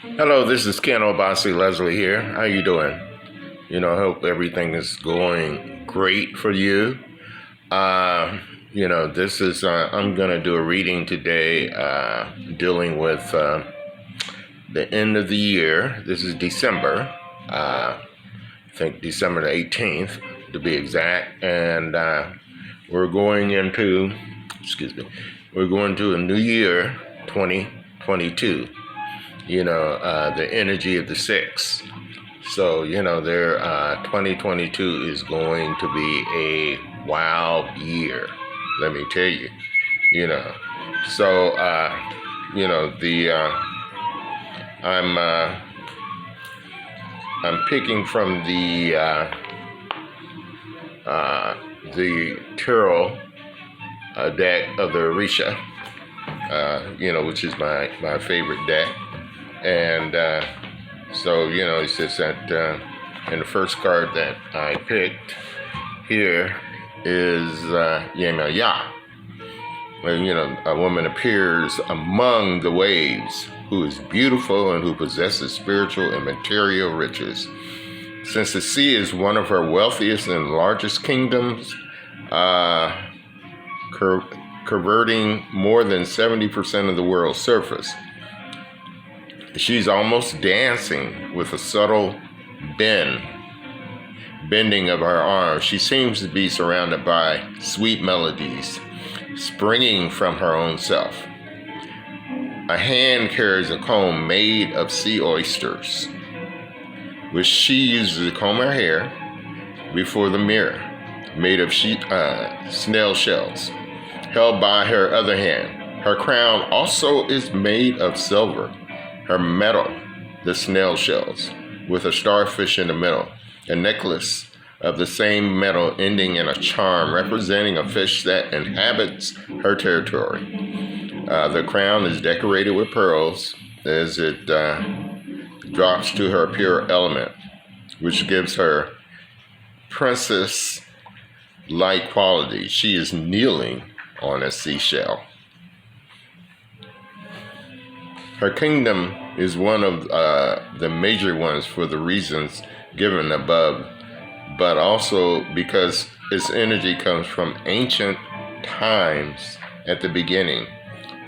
Hello, this is Ken Obasi Leslie here. How you doing? I hope everything is going great for you. Uh, this is, I'm going to do a reading today dealing with the end of the year. This is December, I think December the 18th to be exact. And we're going into, we're going to a new year, 2022. The energy of the six. So, 2022 is going to be a wild year. Let me tell you, you know. So, I'm picking from the Tarot deck of the Orisha, which is my favorite deck. And so, it's just that, and the first card that I picked here is Yemaya. Where, a woman appears among the waves who is beautiful and who possesses spiritual and material riches. Since the sea is one of her wealthiest and largest kingdoms, converting more than 70% of the world's surface, she's almost dancing with a subtle bending of her arms. She seems to be surrounded by sweet melodies springing from her own self. A hand carries a comb made of sea oysters, which she uses to comb her hair before the mirror, made of snail shells, held by her other hand. Her crown also is made of silver. Her medal, the snail shells, with a starfish in the middle, a necklace of the same metal ending in a charm representing a fish that inhabits her territory. The crown is decorated with pearls as it drops to her pure element, which gives her princess-like quality. She is kneeling on a seashell. Her kingdom is one of the major ones for the reasons given above, but also because its energy comes from ancient times at the beginning.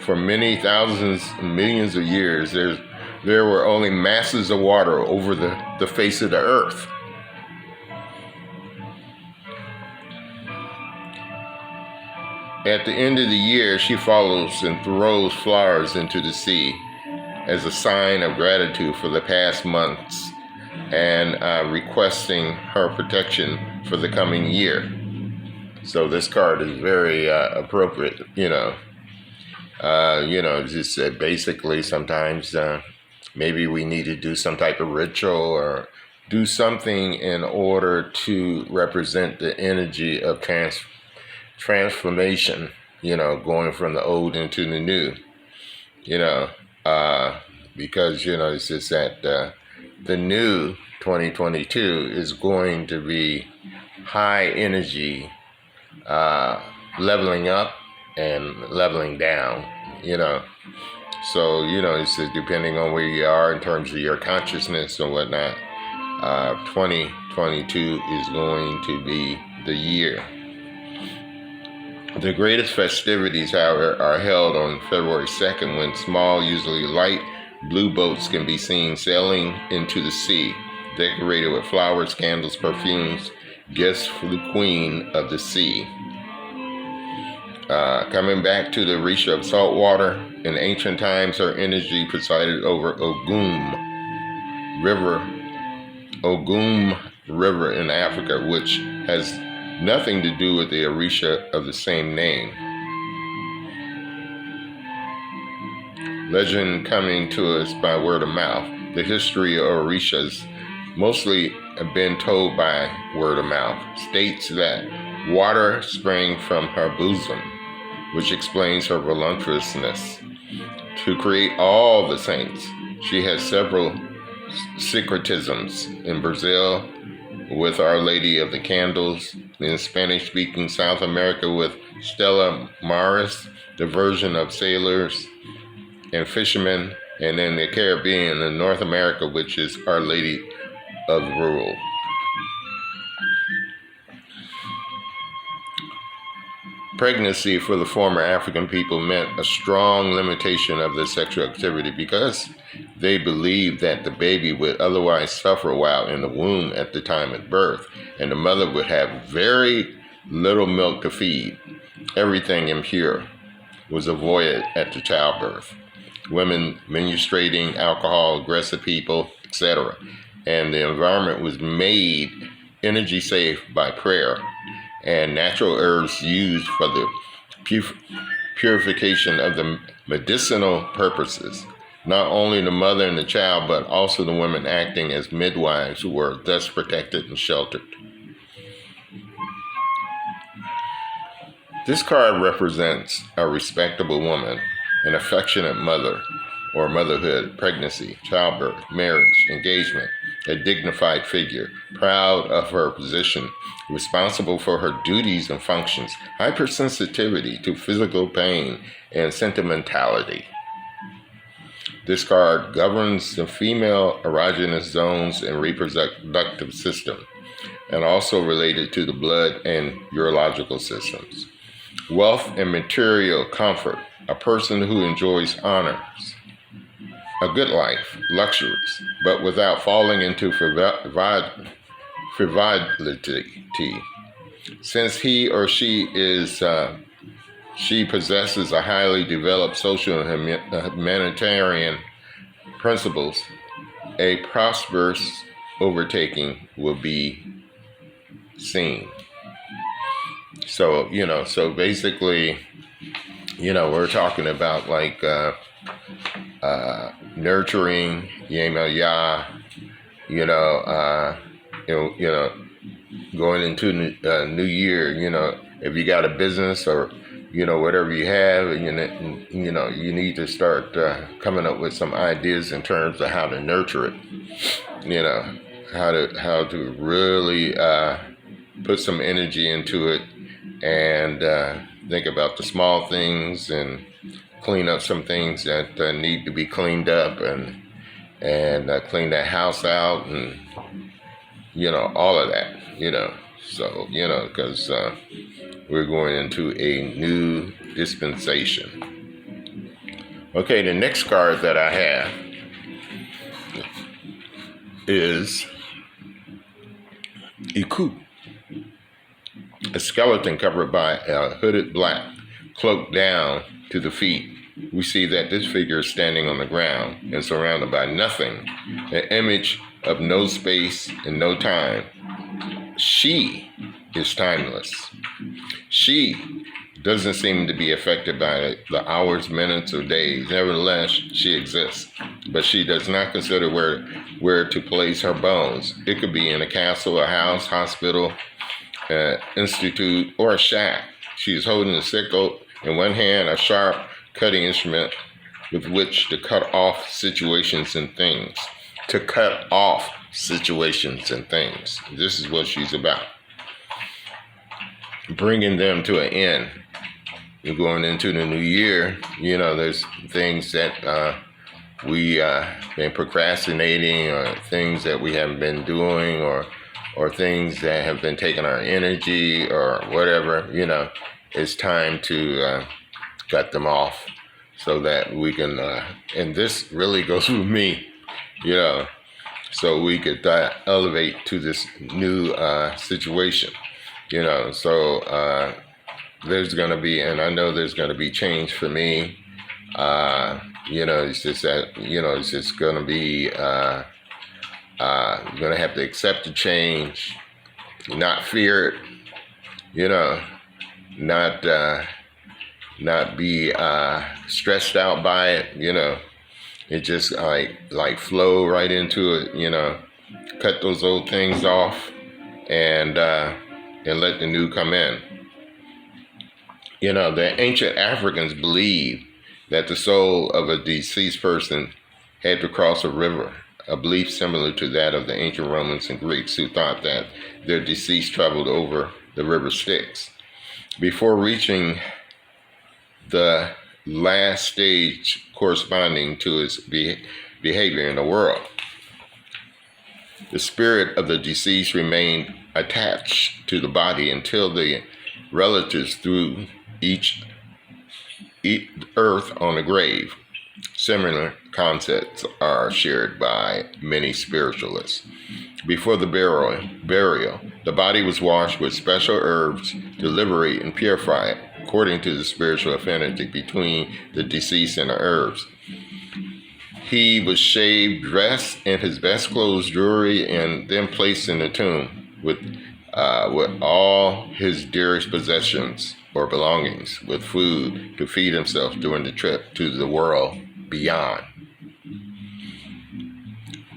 For many thousands, millions of years, there were only masses of water over the face of the earth. At the end of the year, she follows and throws flowers into the sea as a sign of gratitude for the past months and requesting her protection for the coming year. So this card is very appropriate, just basically sometimes maybe we need to do some type of ritual or do something in order to represent the energy of transformation, going from the old into the new, because, it's just that the new 2022 is going to be high energy, leveling up and leveling down, So, it's just depending on where you are in terms of your consciousness and whatnot, 2022 is going to be the year. The greatest festivities, however, are held on February 2nd when small, usually light, blue boats can be seen sailing into the sea, decorated with flowers, candles, perfumes, gifts for the queen of the sea. Coming back to the Orisha of salt water, in ancient times her energy presided over Ogum River in Africa, which has nothing to do with the Orisha of the same name. Legend coming to us by word of mouth. The history of Orishas, mostly been told by word of mouth, states that water sprang from her bosom, which explains her voluptuousness. To create all the saints, she has several syncretisms. In Brazil, with Our Lady of the Candles; in Spanish-speaking South America with Stella Maris, the version of sailors and fishermen And in the Caribbean and North America, which is Our Lady of Rule. Pregnancy for the former African people meant a strong limitation of their sexual activity because they believed that the baby would otherwise suffer while in the womb at the time of birth, and the mother would have very little milk to feed. Everything impure was avoided at the childbirth. Women menstruating, alcohol, aggressive people, etc. And the environment was made energy safe by prayer and natural herbs used for the purification of the medicinal purposes. Not only the mother and the child, but also the women acting as midwives who were thus protected and sheltered. This card represents a respectable woman, an affectionate mother, or motherhood, pregnancy, childbirth, marriage, engagement, a dignified figure, proud of her position, responsible for her duties and functions, hypersensitivity to physical pain and sentimentality. This card governs the female erogenous zones and reproductive system, and also related to the blood and urological systems. Wealth and material comfort, a person who enjoys honors, a good life, luxuries, but without falling into frivolity. Since he or she possesses a highly developed social and humanitarian principles, a prosperous overtaking will be seen. So, so basically, we're talking about like nurturing, going into new year, if you got a business or, whatever you have, you need to start coming up with some ideas in terms of how to nurture it, how to really put some energy into it and think about the small things and clean up some things that need to be cleaned up and clean that house out and, all of that, So, because we're going into a new dispensation. Okay, the next card that I have is Iku, a skeleton covered by a hooded black cloak down to the feet. We see that this figure is standing on the ground and surrounded by nothing, an image of no space and no time. She is timeless. She doesn't seem to be affected by the hours, minutes, or days. Nevertheless, she exists, but she does not consider where to place her bones. It could be in a castle, a house, hospital, institute, or a shack. She is holding a sickle in one hand, a sharp cutting instrument with which to cut off situations and things. To cut off situations and things. This is what she's about. Bringing them to an end. We're going into the new year. There's things that we been procrastinating, or things that we haven't been doing, or things that have been taking our energy, or whatever. It's time to cut them off so that we can. And this really goes with me, so we could elevate to this new situation. So there's going to be, and I know there's going to be change for me. It's just that, it's just going to be, you're going to have to accept the change, not fear it, not be stressed out by it, It just like flow right into it, cut those old things off and let the new come in. The ancient Africans believed that the soul of a deceased person had to cross a river, a belief similar to that of the ancient Romans and Greeks, who thought that their deceased traveled over the river Styx. Before reaching the last stage corresponding to its behavior in the world. The spirit of the deceased remained attached to the body until the relatives threw each earth on the grave. Similar concepts are shared by many spiritualists. Before the burial, the body was washed with special herbs to liberate and purify it, according to the spiritual affinity between the deceased and the herbs. He was shaved, dressed in his best clothes, jewelry, and then placed in the tomb with all his dearest possessions or belongings, with food to feed himself during the trip to the world beyond.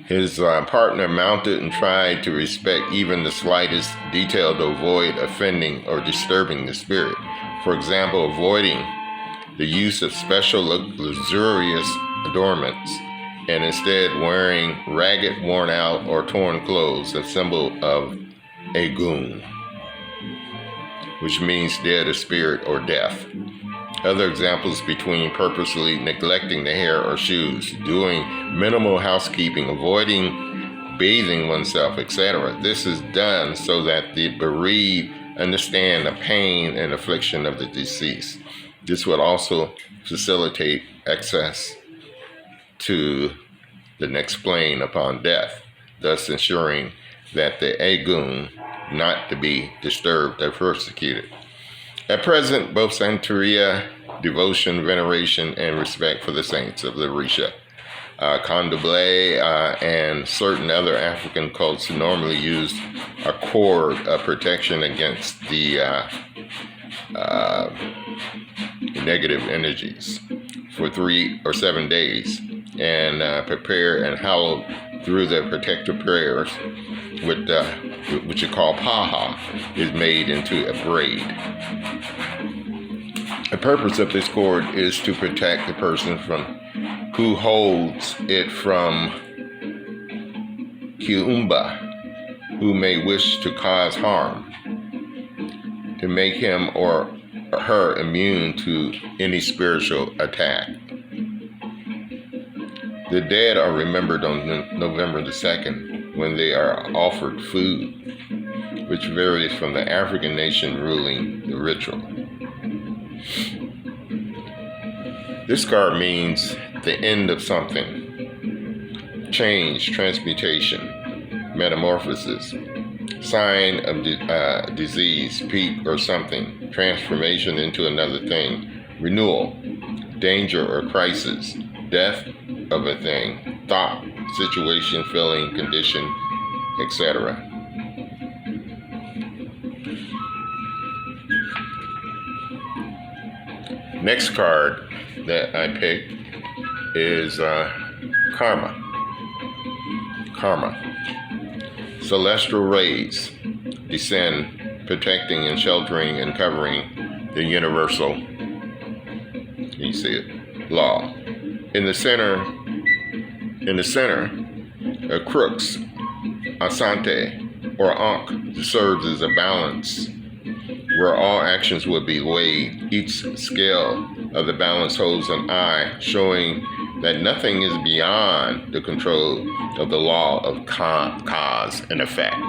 His partner mounted and tried to respect even the slightest detail to avoid offending or disturbing the spirit. For example, avoiding the use of special luxurious adornments and instead wearing ragged, worn out, or torn clothes, a symbol of Egun, which means dead of spirit or death. Other examples between purposely neglecting the hair or shoes, doing minimal housekeeping, avoiding bathing oneself, etc. This is done so that the bereaved understand the pain and affliction of the deceased. This would also facilitate access to the next plane upon death, thus ensuring that the Egun not to be disturbed or persecuted. At present, both Santeria, devotion, veneration, and respect for the saints of the Orisha, Candomblé, and certain other African cults normally use a cord of protection against the negative energies for 3 or 7 days, and prepare and hallow through the protective prayers, with which you call paha, is made into a braid. The purpose of this cord is to protect the person who holds it from Kiumba, who may wish to cause harm, to make him or her immune to any spiritual attack. The dead are remembered on November the 2nd when they are offered food, which varies from the African nation ruling the ritual. This card means the end of something, change, transmutation, metamorphosis, sign of disease, peak or something, transformation into another thing, renewal, danger or crisis, death of a thing, thought, situation, feeling, condition, etc. Next card that I picked is Karma. Karma. Celestial rays descend, protecting and sheltering and covering the universal, you see it, law. In the center, a crux, asante, or ankh, serves as a balance where all actions would be weighed. Each scale of the balance holds an eye, showing that nothing is beyond the control of the law of cause and effect.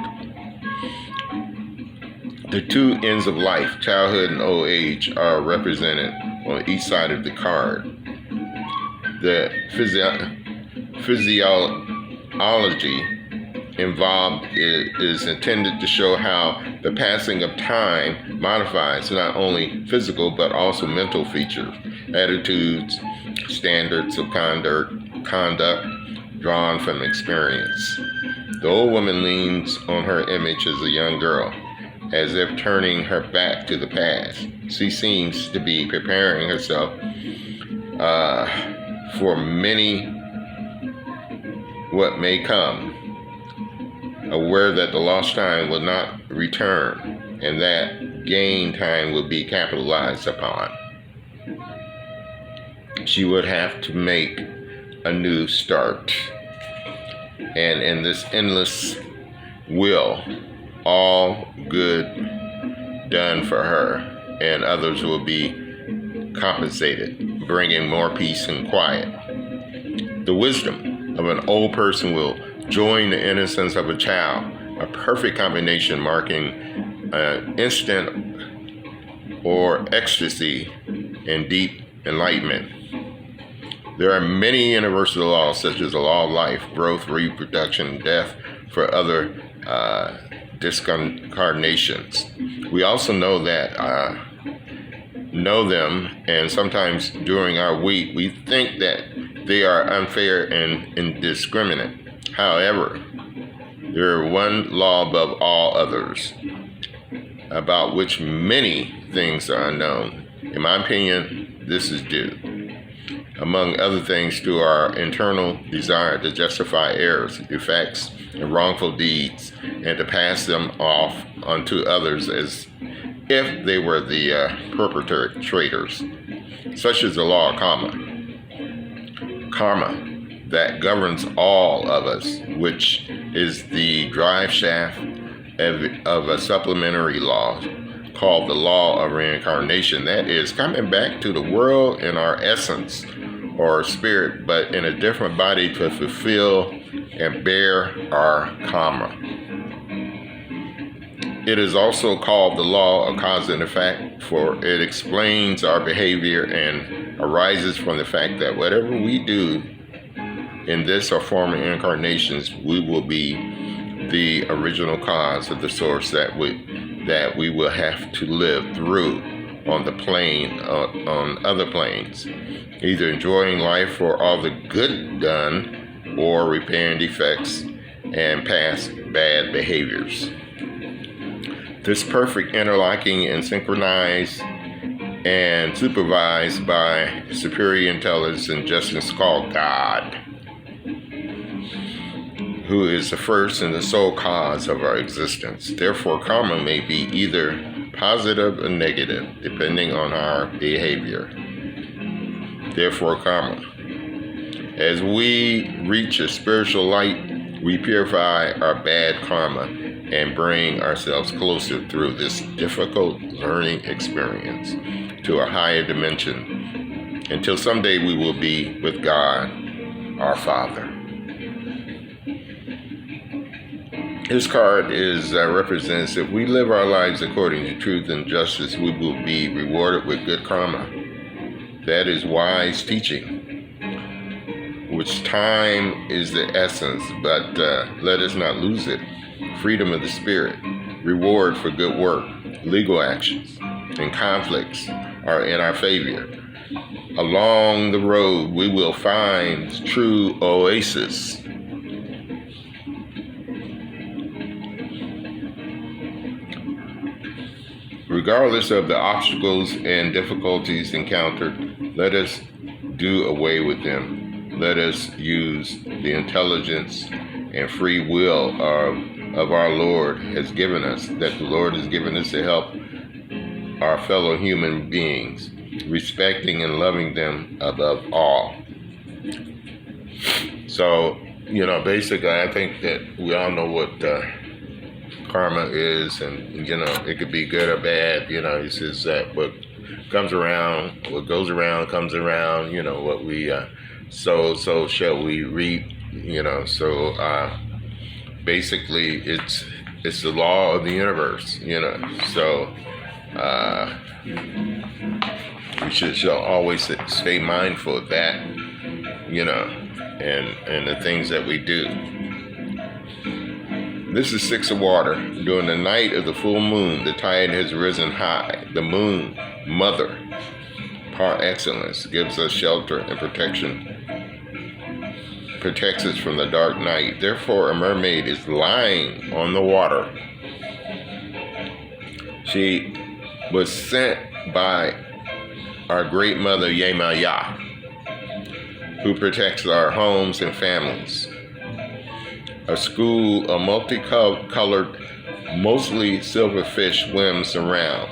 The two ends of life, childhood and old age, are represented on each side of the card. The physiology involved is intended to show how the passing of time modifies not only physical but also mental features, attitudes, standards of conduct drawn from experience. The old woman leans on her image as a young girl, as if turning her back to the past. She seems to be preparing herself for what may come, aware that the lost time will not return and that gained time will be capitalized upon. She would have to make a new start. And in this endless will, all good done for her and others will be compensated bringing more peace and quiet. The wisdom of an old person will join the innocence of a child, a perfect combination marking instant or ecstasy and deep enlightenment. There are many universal laws, such as the law of life, growth, reproduction, death, for other discarnations. We also know them, and sometimes during our week, we think that they are unfair and indiscriminate. However, there is one law above all others, about which many things are unknown. In my opinion, this is due, among other things, to our internal desire to justify errors, defects, and wrongful deeds, and to pass them off onto others as if they were the perpetrators, such as the law of karma. Karma that governs all of us, which is the drive shaft of a supplementary law called the law of reincarnation. That is coming back to the world in our essence or spirit, but in a different body to fulfill and bear our karma. It is also called the law of cause and effect, for it explains our behavior and arises from the fact that whatever we do in this or former incarnations, we will be the original cause of the source that we will have to live through on the plane, on other planes, either enjoying life for all the good done or repairing defects and past bad behaviors. This perfect interlocking and synchronized and supervised by superior intelligence and justice called God, who is the first and the sole cause of our existence. Therefore, karma may be either positive or negative, depending on our behavior. Therefore, karma. As we reach a spiritual light, we purify our bad karma and bring ourselves closer through this difficult learning experience to a higher dimension, until someday we will be with God, our Father. This card represents, if we live our lives according to truth and justice, we will be rewarded with good karma. That is wise teaching, which time is the essence, but let us not lose it. Freedom of the spirit, reward for good work, legal actions, and conflicts are in our favor. Along the road, we will find true oasis. Regardless of the obstacles and difficulties encountered, let us do away with them. Let us use the intelligence and free will of our Lord has given us, that the Lord has given us to help our fellow human beings, respecting and loving them above all. So, basically, I think that we all know what karma is, and it could be good or bad. He says that what comes around, what goes around comes around. What we sow, so shall we reap. Basically, it's the law of the universe. So we should always stay mindful of that. And the things that we do. This is Six of Water. During the night of the full moon, the tide has risen high. The moon, mother, par excellence, gives us shelter and protection, protects us from the dark night. Therefore, a mermaid is lying on the water. She was sent by our great mother, Yemaya, who protects our homes and families. A school of multicolored, mostly silver fish swims around.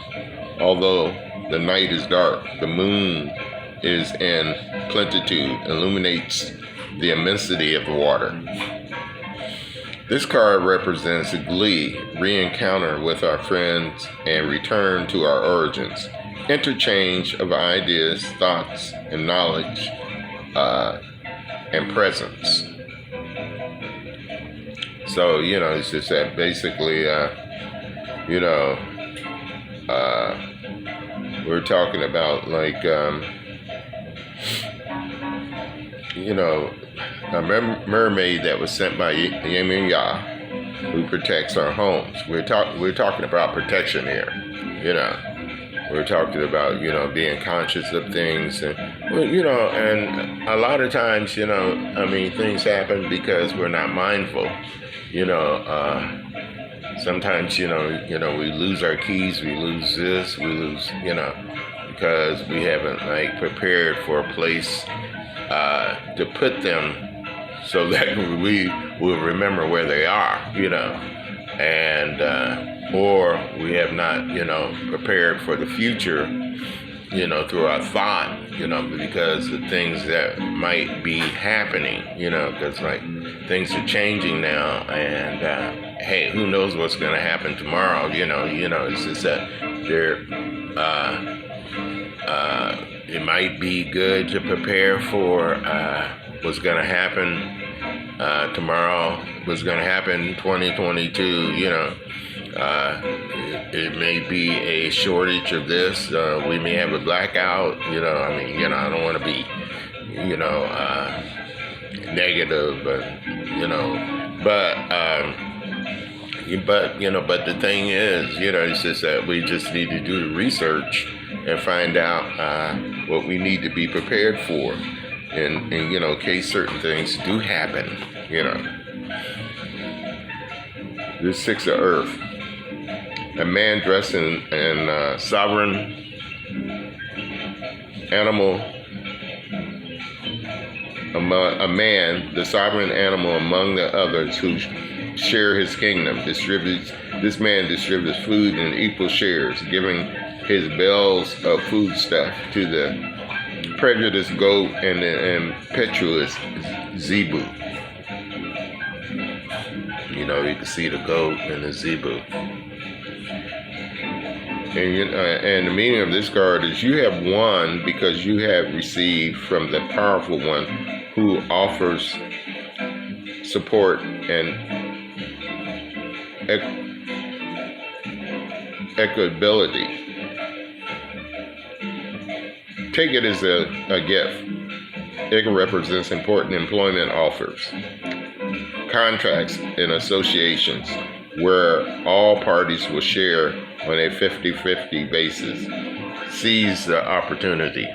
Although the night is dark, the moon is in plenitude, illuminates the immensity of the water. This card represents a glee, re-encounter with our friends, and return to our origins. interchange of ideas, thoughts, and knowledge, and presence. So, it's just that basically, we're talking about like, a mermaid that was sent by Yemin Yah, who protects our homes. We're talking about protection here. We're talking about being conscious of things, and and a lot of times things happen because we're not mindful. Sometimes we lose our keys, we lose this, we lose because we haven't prepared for a place to put them so that we will remember where they are, and or we have not, prepared for the future, through our thought, because the things that might be happening, because things are changing now, and hey, who knows what's going to happen tomorrow? It's just that it might be good to prepare for what's going to happen tomorrow, what's going to happen in 2022, it may be a shortage of this. We may have a blackout, I don't want to be, negative, but the thing is, it's just that we just need to do the research and find out what we need to be prepared for, and in case certain things do happen, The Six of Earth. A man dressed in sovereign animal, a man, the sovereign animal among the others who share his kingdom, this man distributes food in equal shares, giving his bales of foodstuff to the prejudiced goat and the impetuous zebu. You can see the goat and the zebu. And the meaning of this card is you have won because you have received from the powerful one who offers support and equability. Take it as a gift. It represents important employment offers, contracts, and associations where all parties will share on a 50-50 basis. Seize the opportunity.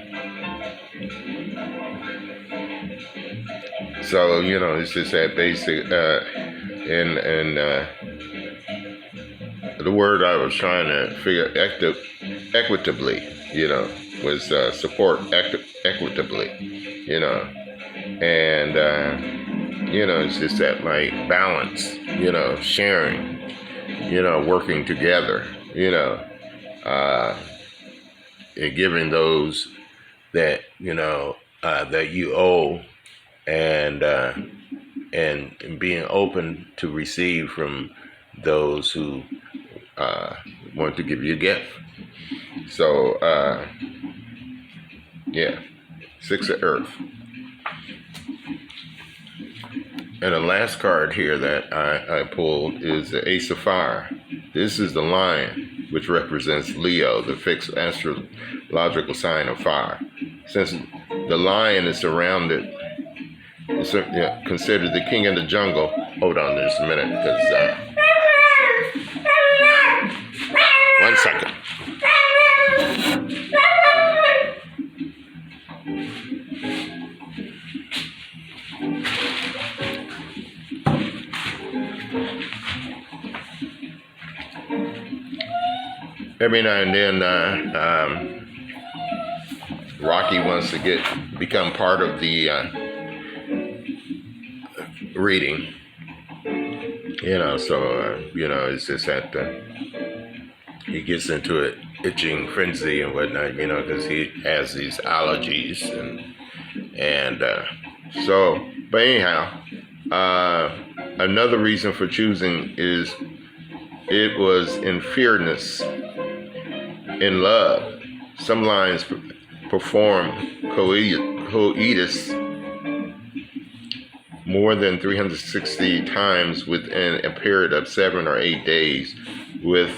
So, it's just that basic, and the word I was trying to figure, equitably, was support equitably, and, it's just that balance, sharing, working together, and giving those that, that you owe, and being open to receive from those who want to give you a gift. So, Six of Earth. And the last card here that I pulled is the Ace of Fire. This is the lion, which represents Leo, the fixed astrological sign of fire. Since the lion is surrounded, it's considered the king of the jungle. Hold on just a minute, because 1 second. Every now and then, Rocky wants to become part of the reading, so, it's just that he gets into an itching frenzy and whatnot, because he has these allergies, and but anyhow, another reason for choosing is it was in fairness, in love, Some lines perform coitus more than 360 times within a period of 7 or 8 days with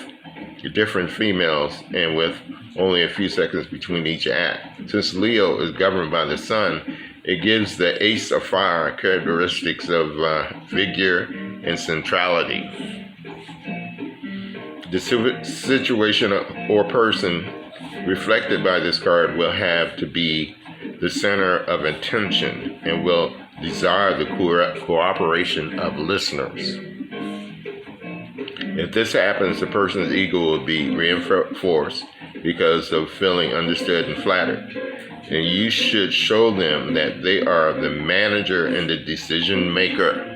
different females and with only a few seconds between each act. Since Leo is governed by the sun, it gives the ace of fire characteristics of vigor and centrality. The situation or person reflected by this card will have to be the center of attention and will desire the cooperation of listeners. If this happens, the person's ego will be reinforced because of feeling understood and flattered. And you should show them that they are the manager and the decision maker.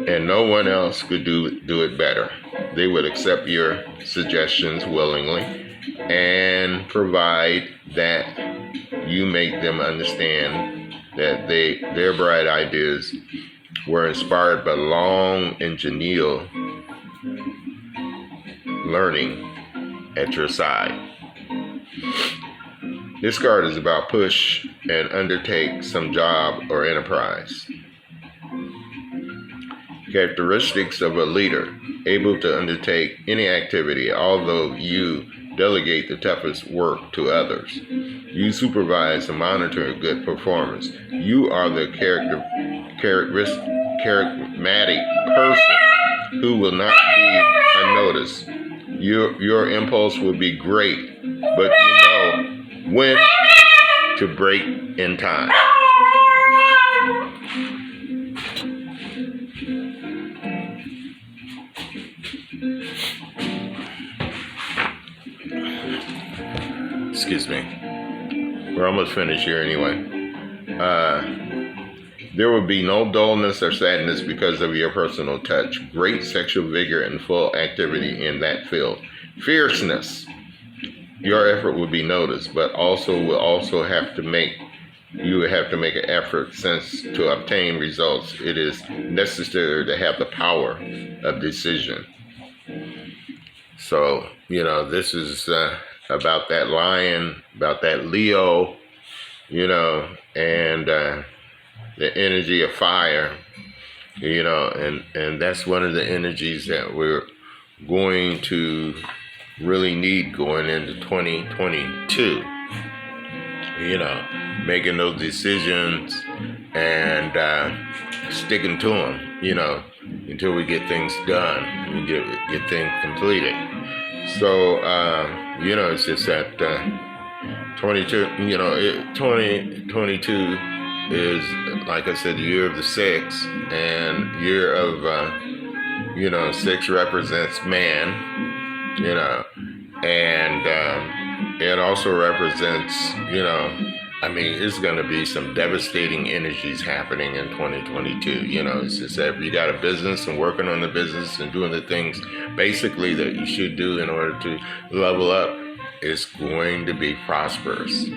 And no one else could do it better. They would accept your suggestions willingly and provide that you make them understand that their bright ideas were inspired by long and genial learning at your side. This card is about push and undertake some job or enterprise. Characteristics of a leader, able to undertake any activity, although you delegate the toughest work to others. You supervise and monitor good performance. You are the charismatic person who will not be unnoticed. Your impulse will be great, but you know when to break in time. Excuse me. We're almost finished here anyway. There will be no dullness or sadness because of your personal touch. Great sexual vigor and full activity in that field. Fierceness. Your effort will be noticed, but you will have to make an effort, since to obtain results, it is necessary to have the power of decision. So, this is about that lion, about that Leo, and the energy of fire, and that's one of the energies that we're going to really need going into 2022, making those decisions and sticking to them, until we get things done and get things completed. So, it's just that 2022 is, like I said, the year of the 6, and year of, 6 represents man, and it also represents, it's going to be some devastating energies happening in 2022. It's just that if you got a business and working on the business and doing the things basically that you should do in order to level up, it's going to be prosperous,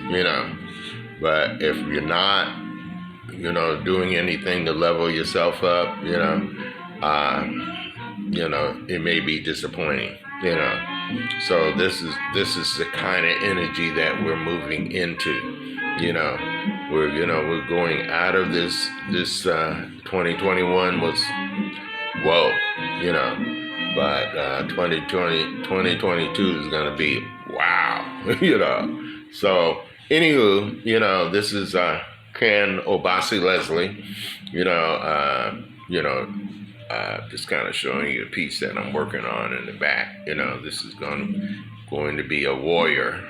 But if you're not, doing anything to level yourself up, it may be disappointing, So this is the kind of energy that we're moving into. We're going out of this 2021 was whoa, but 2022 is gonna be wow, So anywho, this is Ken Obasi Leslie, just kind of showing you a piece that I'm working on in the back. This is going to be a warrior.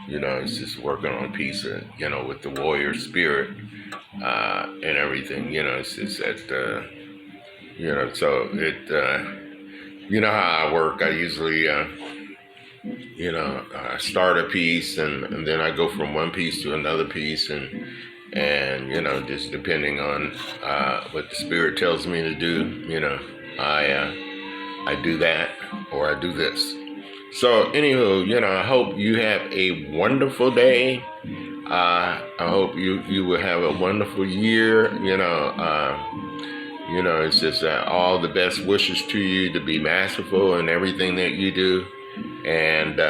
It's just working on a piece of, with the warrior spirit and everything. It's just that, so it, how I work. I usually, I start a piece and then I go from one piece to another piece and just depending on what the spirit tells me to do, I do that or I do this. So anywho, I hope you have a wonderful day. I hope you will have a wonderful year. It's just all the best wishes to you to be masterful in everything that you do. And